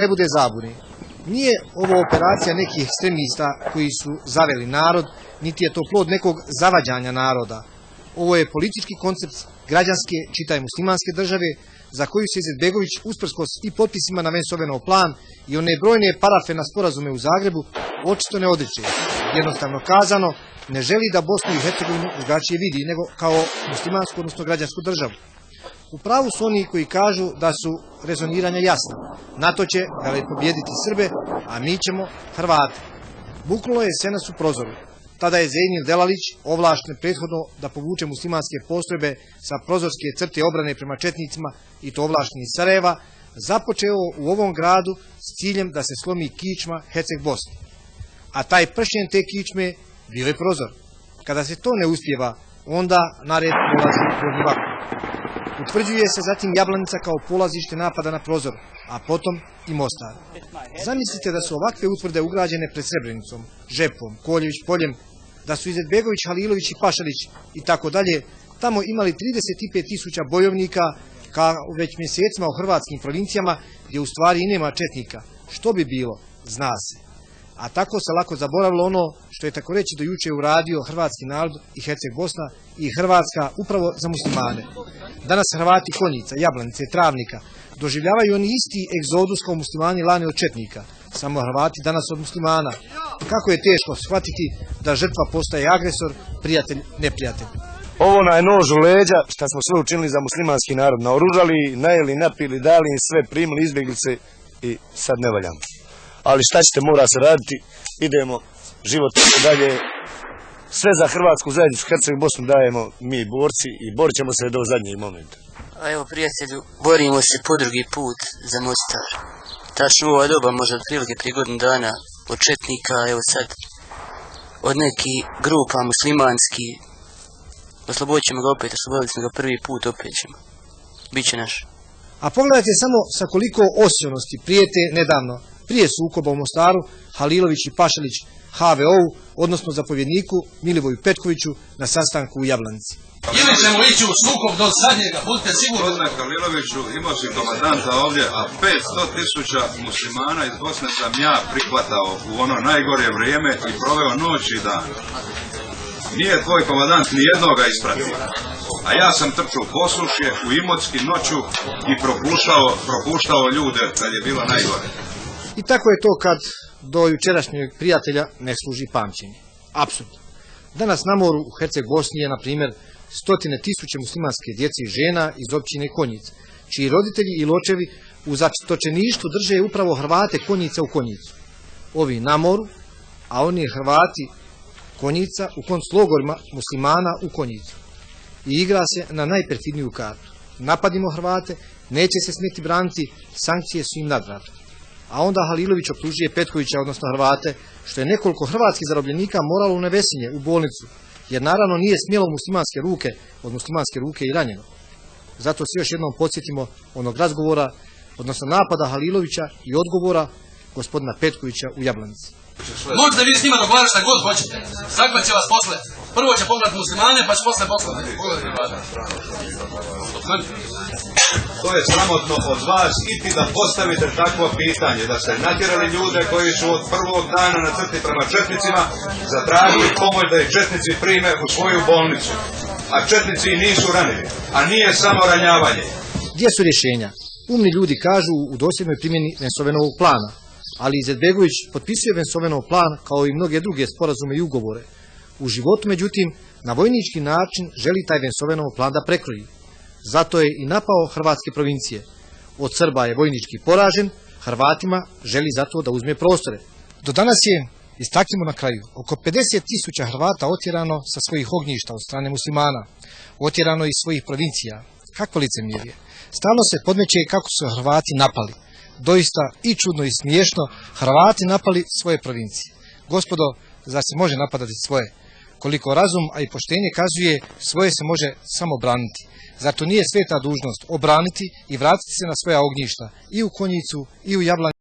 ne bude zabune. Nije ovo operacija nekih ekstremista koji su zaveli narod, niti je to plod nekog zavađanja naroda. Ovo je politički koncept građanske, čitaj muslimanske države, za koju se Izetbegović usprkos i potpisima na Vensovenov plan i one brojne parafe na sporazume u Zagrebu očito ne odriče. Jednostavno kazano, ne želi da Bosnu i Hercegovinu drugačije vidi nego kao muslimansku, odnosno građansku državu. U pravu su oni koji kažu da su rezoniranja jasna. NATO će pobijediti Srbe, a mi ćemo Hrvate. Buknulo je sve nas u prozoru. Tada je Zejnil Delalić, ovlašten prethodno da povuče muslimanske postrojbe sa prozorske crte obrane prema četnicima, i to ovlašten iz Sarajeva, započeo u ovom gradu s ciljem da se slomi kičma Herceg Bosne. A taj pršljen te kičme bio je prozor. Kada se to ne uspijeva, onda na red dolazi Gornji Vakuum. Utvrđuje se zatim Jablanica kao polazište napada na Prozor, a potom i Mostar. Zamislite da su ovakve utvrde ugrađene pred Srebrenicom, Žepom, Koljević poljem, da su Izetbegović, Halilović i Pašalić i tako dalje tamo imali 35.000 bojovnika, kao već mjesecima u hrvatskim provincijama, gdje u stvari i nema četnika. Što bi bilo, zna se. A tako se lako zaboravilo ono što je tako reći do juče uradio hrvatski narod i Herceg Bosna i Hrvatska upravo za muslimane. Danas Hrvati Konjica, Jablanice, Travnika doživljavaju oni isti egzodus kao muslimani lani od četnika, samo Hrvati danas od muslimana. Kako je teško shvatiti da žrtva postaje agresor, prijatelj, neprijatelj. Ovo na nož u leđa što smo sve učinili za muslimanski narod, naoružali, najeli, napili, dali im sve, primili izbjeglice i sad ne valjamo. Ali šta ćete, mora se raditi, idemo, život dalje, sve za hrvatsku zajednicu, Herceg Bosnu dajemo mi borci i borit ćemo se do zadnjeg momenta. A evo prijatelju, borimo se po drugi put za Mostar. Tačno u ova doba, možda otprilike prije godinu dana, od četnika, evo sad, od nekih grupa muslimanski, oslobodit ćemo ga opet, oslobodili smo ga prvi put, opet ćemo. Biće naš. A pogledajte samo sa koliko osionosti prijete nedavno, prije sukoba u Mostaru, Halilović i Pašalić HVO-u, odnosno zapovjedniku Milivoju Petkoviću na sastanku u Jablanici. Ili ćemo ići u sukob do zadnjega, budite sigurni. Gospodine Haliloviću, imao si komandanta ovdje, a 500.000 muslimana iz Bosne sam ja prihvatao u ono najgore vrijeme i proveo noć i dan. Nije tvoj komandant ni jednoga ispratio. A ja sam trčao poslušje u Imotski noću i propuštao ljude kad je bilo najgore. I tako je to kad do jučerašnjeg prijatelja ne služi pamćenje. Apsurd. Danas na moru u Herceg Bosni je, na primjer, 100.000 muslimanske djece i žena iz općine Konjic, čiji roditelji i očevi u zatočeništvu drže upravo Hrvate Konjica u Konjicu. Ovi na moru, a oni Hrvati Konjica u konclogorima muslimana u Konjicu. I igra se na najperfidniju kartu. Napadimo Hrvate, neće se smjeti braniti, sankcije su im nadvrat. A onda Halilović optužuje Petkovića, odnosno Hrvate, što je nekoliko hrvatskih zarobljenika moralo u Nevesinje, u bolnicu, jer naravno nije smjelo od muslimanske ruke i ranjeno. Zato se još jednom podsjetimo onog razgovora, odnosno napada Halilovića i odgovora gospodina Petkovića u Jablanici. Možete vi s njima dogovarati šta god hoćete. Sakvat će vas posle. Prvo će pogledati muslimane, pa će posle poslati. To je sramotno od vas iti da postavite takvo pitanje, da ste natjerali ljude koji su od prvog dana na crti prema četnicima zatražili pomoć da ih četnici prime u svoju bolnicu. A četnici nisu ranili, a nije samo ranjavanje. Gdje su rješenja? Umni ljudi kažu u dosljednoj primjeni Vensovenovog plana, ali Izetbegović potpisuje Vensovenov plan kao i mnoge druge sporazume i ugovore. U životu, međutim, na vojnički način želi taj Vensovenov plan da prekroji. Zato je i napao hrvatske provincije. Od Srba je vojnički poražen, Hrvatima želi zato da uzme prostore. Do danas je, istaknimo na kraju, oko 50.000 Hrvata otjerano sa svojih ognjišta od strane muslimana, otjerano iz svojih provincija. Kakvo licemjerje? Stalno se podmeće kako su Hrvati napali. Doista i čudno i smiješno, Hrvati napali svoje provincije. Gospodo, zar se može napadati svoje? Koliko razum, a i poštenje kazuje, svoje se može samo braniti. Zar to nije sveta dužnost obraniti i vratiti se na svoja ognjišta i u Konjicu i u Jablanicu?